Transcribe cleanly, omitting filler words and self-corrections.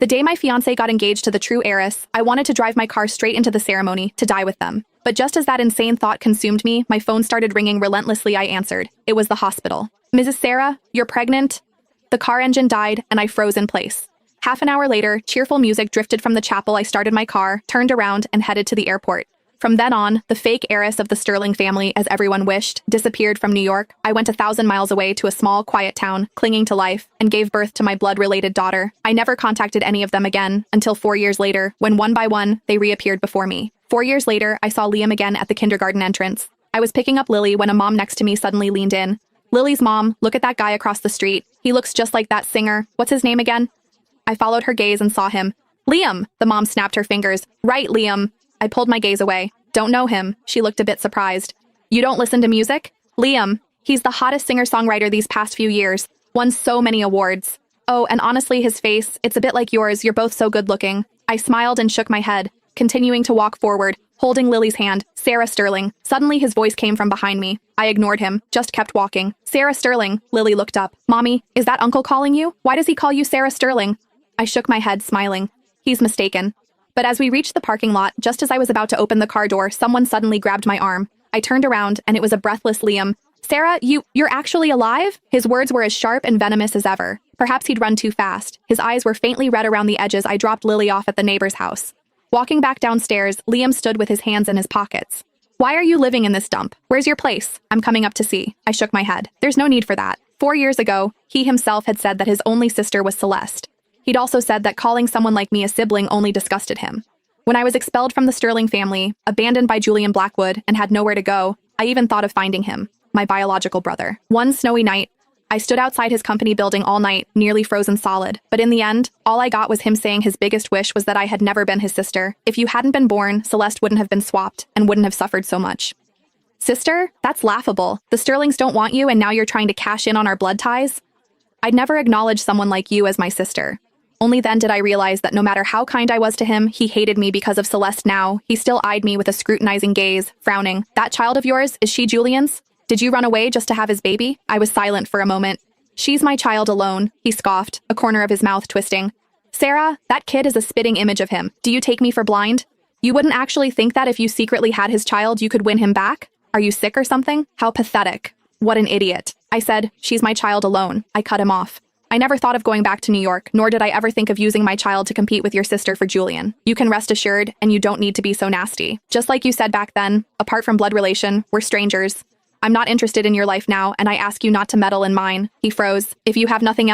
The day my fiancé got engaged to the true heiress, I wanted to drive my car straight into the ceremony, to die with them. But just as that insane thought consumed me, my phone started ringing relentlessly. I answered. It was the hospital. "Mrs. Sarah, you're pregnant?" The car engine died, and I froze in place. Half an hour later, cheerful music drifted from the chapel. I started my car, turned around, and headed to the airport. From then on, the fake heiress of the Sterling family, as everyone wished, disappeared from New York. I went 1,000 miles away to a small, quiet town, clinging to life, and gave birth to my blood-related daughter. I never contacted any of them again, until 4 years later, when one by one, they reappeared before me. 4 years later, I saw Liam again at the kindergarten entrance. I was picking up Lily when a mom next to me suddenly leaned in. "Lily's mom, look at that guy across the street. He looks just like that singer. What's his name again?" I followed her gaze and saw him. "Liam!" The mom snapped her fingers. "Right, Liam." I pulled my gaze away. "Don't know him." She looked a bit surprised. "You don't listen to music?" "Liam. He's the hottest singer-songwriter these past few years. Won so many awards. Oh, and honestly, his face, it's a bit like yours. You're both so good-looking." I smiled and shook my head, continuing to walk forward, holding Lily's hand. "Sarah Sterling." Suddenly his voice came from behind me. I ignored him, just kept walking. "Sarah Sterling." Lily looked up. "Mommy, is that Uncle calling you? Why does he call you Sarah Sterling?" I shook my head, smiling. "He's mistaken." But as we reached the parking lot, just as I was about to open the car door, someone suddenly grabbed my arm. I turned around, and it was a breathless Liam. "Sarah, you're actually alive?" His words were as sharp and venomous as ever. Perhaps he'd run too fast. His eyes were faintly red around the edges. I dropped Lily off at the neighbor's house. Walking back downstairs, Liam stood with his hands in his pockets. "Why are you living in this dump? Where's your place?" "I'm coming up to see." I shook my head. "There's no need for that." 4 years ago, he himself had said that his only sister was Celeste. He'd also said that calling someone like me a sibling only disgusted him. When I was expelled from the Sterling family, abandoned by Julian Blackwood, and had nowhere to go, I even thought of finding him, my biological brother. One snowy night, I stood outside his company building all night, nearly frozen solid. But in the end, all I got was him saying his biggest wish was that I had never been his sister. If you hadn't been born, Celeste wouldn't have been swapped, and wouldn't have suffered so much. Sister? That's laughable. The Sterlings don't want you, and now you're trying to cash in on our blood ties? I'd never acknowledge someone like you as my sister. Only then did I realize that no matter how kind I was to him, he hated me because of Celeste now. He still eyed me with a scrutinizing gaze, frowning. "That child of yours, is she Julian's? Did you run away just to have his baby?" I was silent for a moment. "She's my child alone," he scoffed, a corner of his mouth twisting. "Sarah, that kid is a spitting image of him. Do you take me for blind? You wouldn't actually think that if you secretly had his child, you could win him back? Are you sick or something? How pathetic. What an idiot." I said, "She's my child alone." I cut him off. "I never thought of going back to New York, nor did I ever think of using my child to compete with your sister for Julian. You can rest assured, and you don't need to be so nasty. Just like you said back then, apart from blood relation, we're strangers. I'm not interested in your life now, and I ask you not to meddle in mine." He froze. "If you have nothing else?"